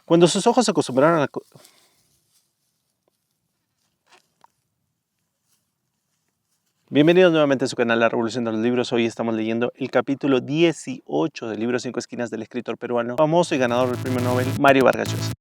Cuando sus ojos se acostumbraron a... Bienvenidos nuevamente a su canal La Revolución de los Libros. Hoy estamos leyendo el capítulo 18 del libro Cinco Esquinas del escritor peruano famoso y ganador del premio Nobel Mario Vargas Llosa.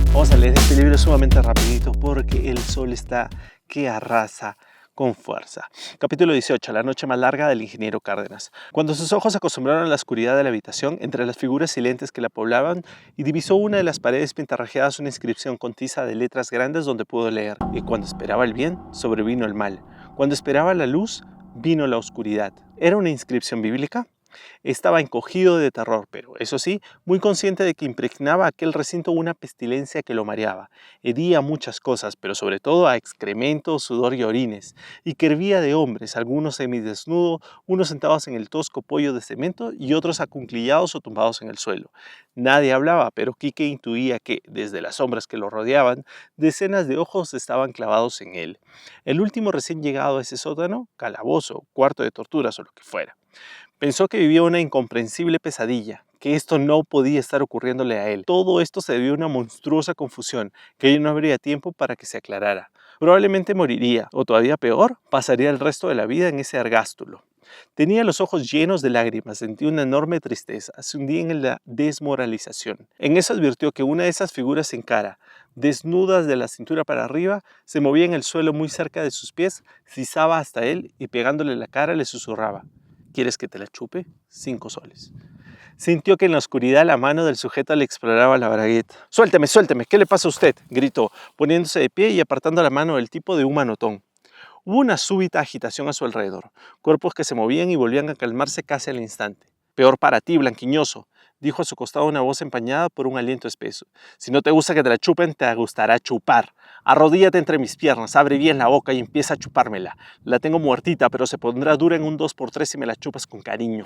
Vamos a leer este libro sumamente rapidito porque el sol está que arrasa con fuerza. Capítulo 18. La noche más larga del ingeniero Cárdenas. Cuando sus ojos se acostumbraron a la oscuridad de la habitación, entre las figuras silentes que la poblaban, y divisó una de las paredes pintarrajeadas una inscripción con tiza de letras grandes donde pudo leer: y cuando esperaba el bien, sobrevino el mal. Cuando esperaba la luz, vino la oscuridad. ¿Era una inscripción bíblica? Estaba encogido de terror, pero, eso sí, muy consciente de que impregnaba aquel recinto una pestilencia que lo mareaba. Hedía muchas cosas, pero sobre todo a excrementos, sudor y orines, y que hervía de hombres, algunos semidesnudos, unos sentados en el tosco pollo de cemento y otros acunclillados o tumbados en el suelo. Nadie hablaba, pero Quique intuía que, desde las sombras que lo rodeaban, decenas de ojos estaban clavados en él. El último recién llegado a ese sótano, calabozo, cuarto de torturas o lo que fuera. Pensó que vivía una incomprensible pesadilla, que esto no podía estar ocurriéndole a él. Todo esto se debió a una monstruosa confusión, que no habría tiempo para que se aclarara. Probablemente moriría, o todavía peor, pasaría el resto de la vida en ese ergástulo. Tenía los ojos llenos de lágrimas, sentía una enorme tristeza, se hundía en la desmoralización. En eso advirtió que una de esas figuras sin cara, desnudas de la cintura para arriba, se movía en el suelo muy cerca de sus pies, zizaba hasta él y pegándole la cara le susurraba: ¿quieres que te la chupe? 5 soles. Sintió que en la oscuridad la mano del sujeto le exploraba la bragueta. ¡Suélteme, suélteme! ¿Qué le pasa a usted?, gritó, poniéndose de pie y apartando la mano del tipo de un manotón. Hubo una súbita agitación a su alrededor, cuerpos que se movían y volvían a calmarse casi al instante. Peor para ti, blanquiñoso, dijo a su costado una voz empañada por un aliento espeso. Si no te gusta que te la chupen, te gustará chupar. Arrodíllate entre mis piernas, abre bien la boca y empieza a chupármela. La tengo muertita, pero se pondrá dura en un 2x3 si me la chupas con cariño.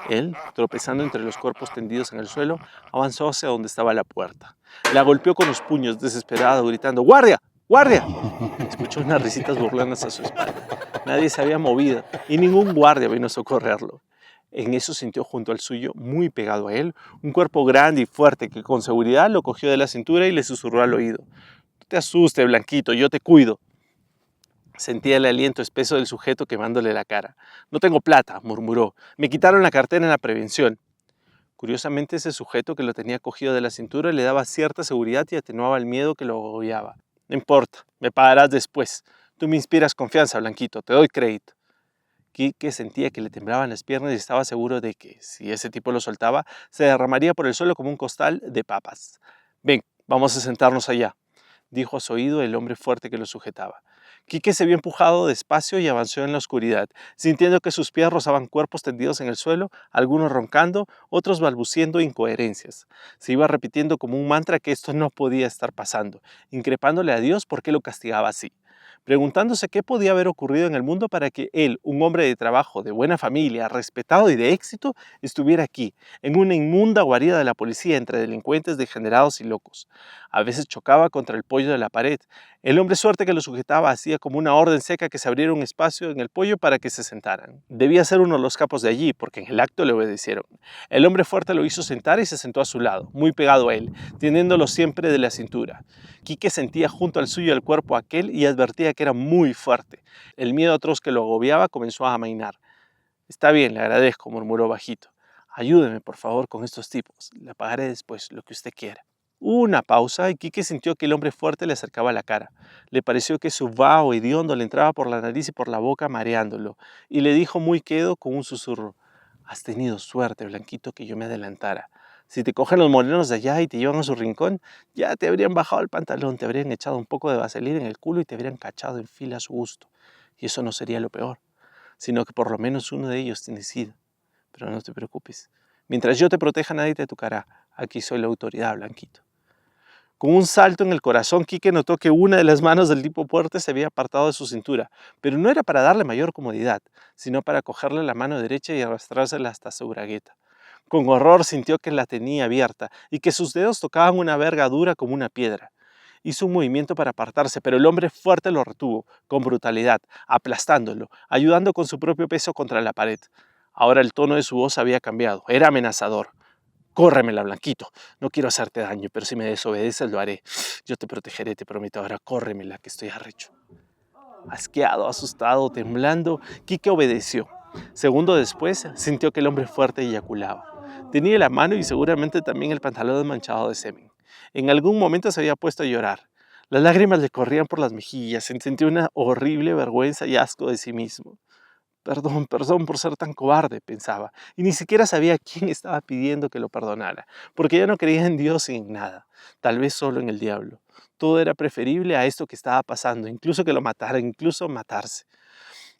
Él, tropezando entre los cuerpos tendidos en el suelo, avanzó hacia donde estaba la puerta. La golpeó con los puños, desesperado, gritando: ¡guardia! ¡Guardia! Escuchó unas risitas burlonas a su espalda. Nadie se había movido y ningún guardia vino a socorrerlo. En eso sintió junto al suyo, muy pegado a él, un cuerpo grande y fuerte que con seguridad lo cogió de la cintura y le susurró al oído: no te asustes, Blanquito, yo te cuido. Sentía el aliento espeso del sujeto quemándole la cara. No tengo plata, murmuró. Me quitaron la cartera en la prevención. Curiosamente, ese sujeto que lo tenía cogido de la cintura le daba cierta seguridad y atenuaba el miedo que lo agobiaba. No importa, me pagarás después. Tú me inspiras confianza, Blanquito, te doy crédito. Quique sentía que le temblaban las piernas y estaba seguro de que, si ese tipo lo soltaba, se derramaría por el suelo como un costal de papas. Ven, vamos a sentarnos allá, dijo a su oído el hombre fuerte que lo sujetaba. Quique se vio empujado despacio y avanzó en la oscuridad, sintiendo que sus pies rozaban cuerpos tendidos en el suelo, algunos roncando, otros balbuciendo incoherencias. Se iba repitiendo como un mantra que esto no podía estar pasando, increpándole a Dios por qué lo castigaba así, preguntándose qué podía haber ocurrido en el mundo para que él, un hombre de trabajo, de buena familia, respetado y de éxito, estuviera aquí, en una inmunda guarida de la policía entre delincuentes degenerados y locos. A veces chocaba contra el pollo de la pared. El hombre suerte que lo sujetaba hacía como una orden seca que se abriera un espacio en el pollo para que se sentaran. Debía ser uno de los capos de allí, porque en el acto le obedecieron. El hombre fuerte lo hizo sentar y se sentó a su lado, muy pegado a él, teniéndolo siempre de la cintura. Quique sentía junto al suyo el cuerpo aquel y advertía que era muy fuerte. El miedo atroz que lo agobiaba comenzó a amainar. Está bien, le agradezco, murmuró bajito. Ayúdeme, por favor, con estos tipos. Le pagaré después lo que usted quiera. Hubo una pausa y Quique sintió que el hombre fuerte le acercaba la cara. Le pareció que su vaho hediondo le entraba por la nariz y por la boca mareándolo, y le dijo muy quedo con un susurro: has tenido suerte, Blanquito, que yo me adelantara. Si te cogen los morenos de allá y te llevan a su rincón, ya te habrían bajado el pantalón, te habrían echado un poco de vaselina en el culo y te habrían cachado en fila a su gusto. Y eso no sería lo peor, sino que por lo menos uno de ellos tiene sida. Pero no te preocupes. Mientras yo te proteja, nadie te tocará. Aquí soy la autoridad, Blanquito. Con un salto en el corazón, Quique notó que una de las manos del tipo fuerte se había apartado de su cintura, pero no era para darle mayor comodidad, sino para cogerle la mano derecha y arrastrársela hasta su bragueta. Con horror sintió que la tenía abierta y que sus dedos tocaban una verga dura como una piedra. Hizo un movimiento para apartarse, pero el hombre fuerte lo retuvo, con brutalidad, aplastándolo, ayudando con su propio peso contra la pared. Ahora el tono de su voz había cambiado, era amenazador. Córremela, Blanquito. No quiero hacerte daño, pero si me desobedeces lo haré. Yo te protegeré, te prometo. Ahora córremela, que estoy arrecho. Asqueado, asustado, temblando, Quique obedeció. Segundo después, sintió que el hombre fuerte eyaculaba. Tenía la mano y seguramente también el pantalón manchado de semen. En algún momento se había puesto a llorar. Las lágrimas le corrían por las mejillas, sintió una horrible vergüenza y asco de sí mismo. Perdón por ser tan cobarde, pensaba, y ni siquiera sabía a quién estaba pidiendo que lo perdonara, porque ya no creía en Dios y en nada, tal vez solo en el diablo. Todo era preferible a esto que estaba pasando, incluso que lo matara, incluso matarse.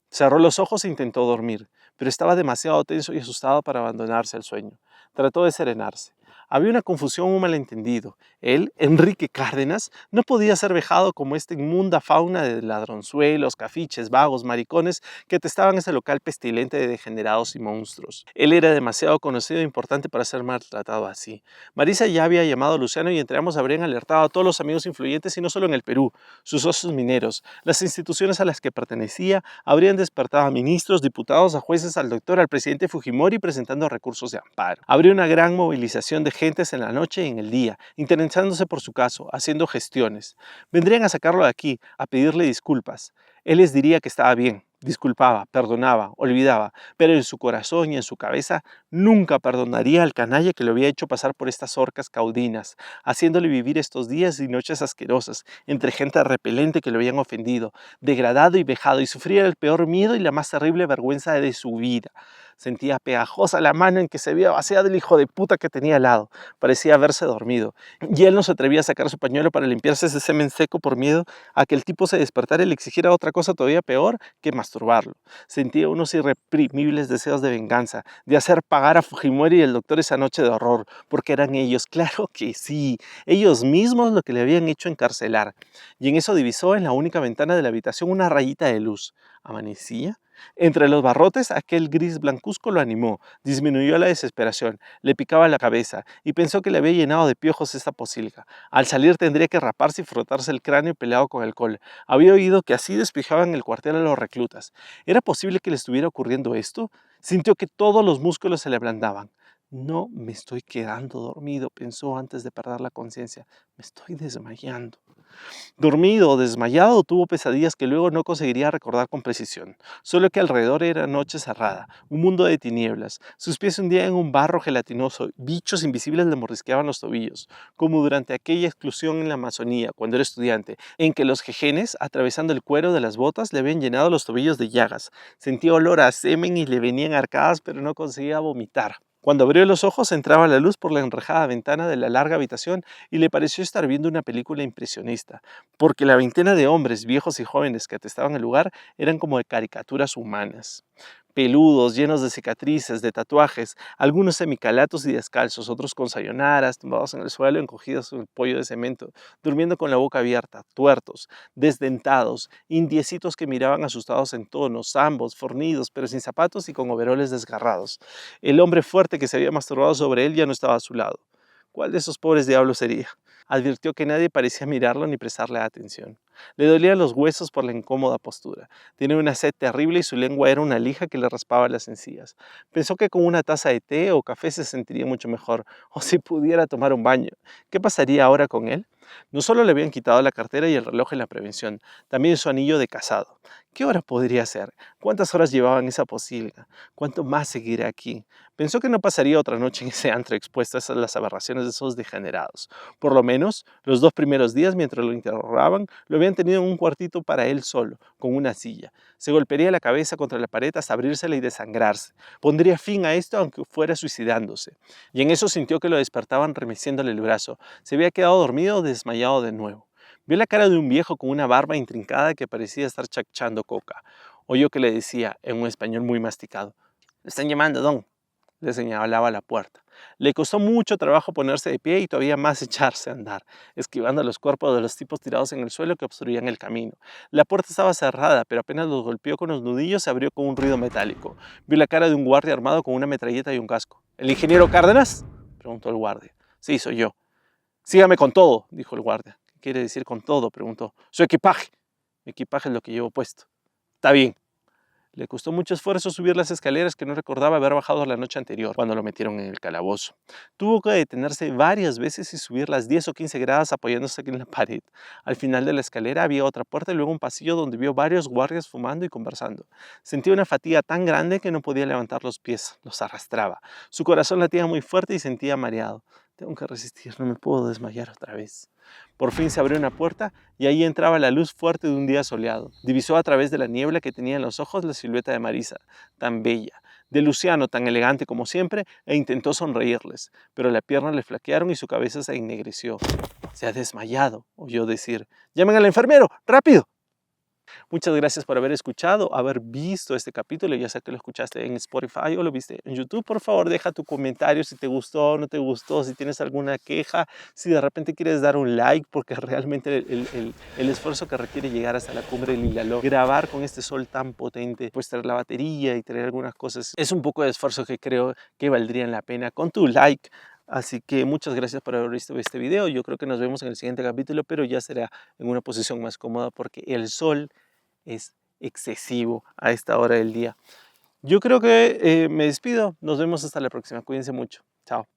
Cerró los ojos e intentó dormir, pero estaba demasiado tenso y asustado para abandonarse al sueño. Trató de serenarse. Había una confusión, un malentendido. Él, Enrique Cárdenas, no podía ser vejado como esta inmunda fauna de ladronzuelos, cafiches, vagos, maricones que atestaban ese local pestilente de degenerados y monstruos. Él era demasiado conocido e importante para ser maltratado así. Marisa ya había llamado a Luciano y entre ambos habrían alertado a todos los amigos influyentes y no solo en el Perú, sus socios mineros, las instituciones a las que pertenecía, habrían despertado a ministros, diputados, a jueces, al doctor, al presidente Fujimori presentando recursos de amparo. Habría una gran movilización de gentes en la noche y en el día, interesándose por su caso, haciendo gestiones. Vendrían a sacarlo de aquí, a pedirle disculpas. Él les diría que estaba bien, disculpaba, perdonaba, olvidaba, pero en su corazón y en su cabeza nunca perdonaría al canalla que lo había hecho pasar por estas horcas caudinas, haciéndole vivir estos días y noches asquerosas, entre gente repelente que lo habían ofendido, degradado y vejado, y sufría el peor miedo y la más terrible vergüenza de su vida. Sentía pegajosa la mano en que se había vaciado el hijo de puta que tenía al lado. Parecía haberse dormido. Y él no se atrevía a sacar su pañuelo para limpiarse ese semen seco por miedo a que el tipo se despertara y le exigiera otra cosa todavía peor que masturbarlo. Sentía unos irreprimibles deseos de venganza, de hacer pagar a Fujimori y el doctor esa noche de horror, porque eran ellos, claro que sí, ellos mismos lo que le habían hecho encarcelar. Y en eso divisó en la única ventana de la habitación una rayita de luz. ¿Amanecía? Entre los barrotes, aquel gris blancuzco lo animó, disminuyó la desesperación, le picaba la cabeza y pensó que le había llenado de piojos esta pocilga. Al salir tendría que raparse y frotarse el cráneo pelado con alcohol. Había oído que así despejaban el cuartel a los reclutas. ¿Era posible que le estuviera ocurriendo esto? Sintió que todos los músculos se le ablandaban. No me estoy quedando dormido, pensó antes de perder la conciencia. Me estoy desmayando. Dormido o desmayado, tuvo pesadillas que luego no conseguiría recordar con precisión. Solo que alrededor era noche cerrada, un mundo de tinieblas. Sus pies hundían en un barro gelatinoso, bichos invisibles le mordisqueaban los tobillos, como durante aquella exclusión en la Amazonía, cuando era estudiante, en que los jejenes, atravesando el cuero de las botas, le habían llenado los tobillos de llagas. Sentía olor a semen y le venían arcadas, pero no conseguía vomitar. Cuando abrió los ojos entraba la luz por la enrejada ventana de la larga habitación y le pareció estar viendo una película impresionista, porque la veintena de hombres, viejos y jóvenes que atestaban el lugar eran como de caricaturas humanas. Peludos, llenos de cicatrices, de tatuajes, algunos semicalatos y descalzos, otros con sayonaras, tumbados en el suelo, encogidos en el pollo de cemento, durmiendo con la boca abierta, tuertos, desdentados, indiecitos que miraban asustados en tonos, ambos fornidos, pero sin zapatos y con overoles desgarrados. El hombre fuerte que se había masturbado sobre él ya no estaba a su lado. ¿Cuál de esos pobres diablos sería? Advirtió que nadie parecía mirarlo ni prestarle atención. Le dolían los huesos por la incómoda postura. Tenía una sed terrible y su lengua era una lija que le raspaba las encías. Pensó que con una taza de té o café se sentiría mucho mejor, o si pudiera tomar un baño. ¿Qué pasaría ahora con él? No solo le habían quitado la cartera y el reloj en la prevención, también su anillo de casado. ¿Qué hora podría ser? ¿Cuántas horas llevaba en esa posilga? ¿Cuánto más seguirá aquí? Pensó que no pasaría otra noche en ese antro expuesto a las aberraciones de esos degenerados. Por lo menos, los 2 primeros días, mientras lo interrogaban, lo habían tenido en un cuartito para él solo, con una silla. Se golpearía la cabeza contra la pared hasta abrírsela y desangrarse. Pondría fin a esto aunque fuera suicidándose. Y en eso sintió que lo despertaban remeciéndole el brazo. Se había quedado dormido o desmayado de nuevo. Vio la cara de un viejo con una barba intrincada que parecía estar chachando coca. Oyó que le decía, en un español muy masticado, «Le están llamando, don». Le señalaba a la puerta. Le costó mucho trabajo ponerse de pie y todavía más echarse a andar, esquivando los cuerpos de los tipos tirados en el suelo que obstruían el camino. La puerta estaba cerrada, pero apenas los golpeó con los nudillos se abrió con un ruido metálico. Vio la cara de un guardia armado con una metralleta y un casco. «¿El ingeniero Cárdenas?», preguntó el guardia. «Sí, soy yo». «Sígame con todo», dijo el guardia, quiere decir con todo?, preguntó. Su equipaje. Mi equipaje es lo que llevo puesto. Está bien. Le costó mucho esfuerzo subir las escaleras que no recordaba haber bajado la noche anterior, cuando lo metieron en el calabozo. Tuvo que detenerse varias veces y subir las 10 o 15 gradas apoyándose en la pared. Al final de la escalera había otra puerta y luego un pasillo donde vio varios guardias fumando y conversando. Sentía una fatiga tan grande que no podía levantar los pies, los arrastraba. Su corazón latía muy fuerte y sentía mareado. Tengo que resistir, no me puedo desmayar otra vez. Por fin se abrió una puerta y ahí entraba la luz fuerte de un día soleado. Divisó a través de la niebla que tenía en los ojos la silueta de Marisa, tan bella, de Luciano, tan elegante como siempre, e intentó sonreírles, pero las piernas le flaquearon y su cabeza se ennegreció. Se ha desmayado, oyó decir. ¡Llamen al enfermero! ¡Rápido! Muchas gracias por haber escuchado, haber visto este capítulo, ya sea que lo escuchaste en Spotify o lo viste en YouTube. Por favor, deja tu comentario si te gustó o no te gustó, si tienes alguna queja, si de repente quieres dar un like, porque realmente el esfuerzo que requiere llegar hasta la cumbre del Hilaló, grabar con este sol tan potente, pues traer la batería y traer algunas cosas, es un poco de esfuerzo que creo que valdrían la pena con tu like. Así que muchas gracias por haber visto este video. Yo creo que nos vemos en el siguiente capítulo, pero ya será en una posición más cómoda porque el sol es excesivo a esta hora del día. Yo creo que me despido. Nos vemos hasta la próxima. Cuídense mucho. Chao.